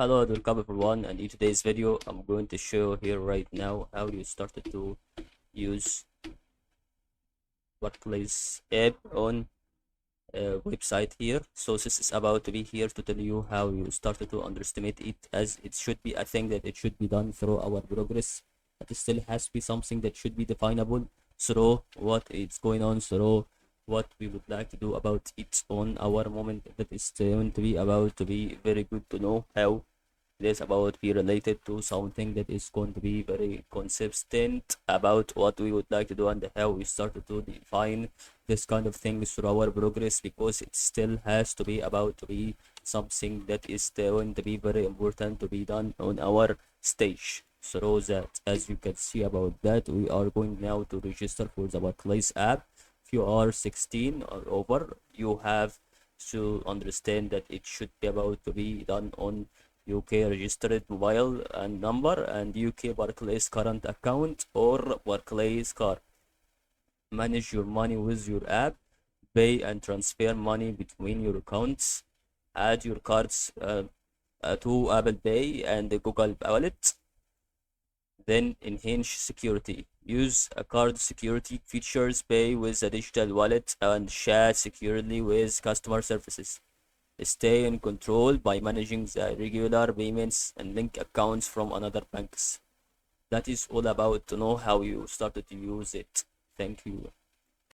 Hello, welcome everyone, and in today's video, I'm going to show here right now how you started to use Barclays app on website here. So this is about to be here to tell you how you started to underestimate it, as it should be a thing that it should be done through our progress, but it still has to be something that should be definable through what is going on, through what we would like to do about it on our moment. That is going to be about to be very good to know how it is about be related to something that is going to be very consistent about what we would like to do and how we started to define this kind of things through our progress, because it still has to be about to be something that is going to be very important to be done on our stage. So that, as you can see about that, we are going now to register for the Barclays app. If you are 16 or over, you have to understand that it should be about to be done on UK registered mobile and number and UK Barclays current account or Barclays card. Manage your money with your app. Pay and transfer money between your accounts. Add your cards to Apple Pay and the Google Wallet. Then enhance security. Use a card security features. Pay with a digital wallet and chat securely with customer services. Stay in control by managing the regular payments and link accounts from another banks. That is all about to know how you started to use it. Thank you.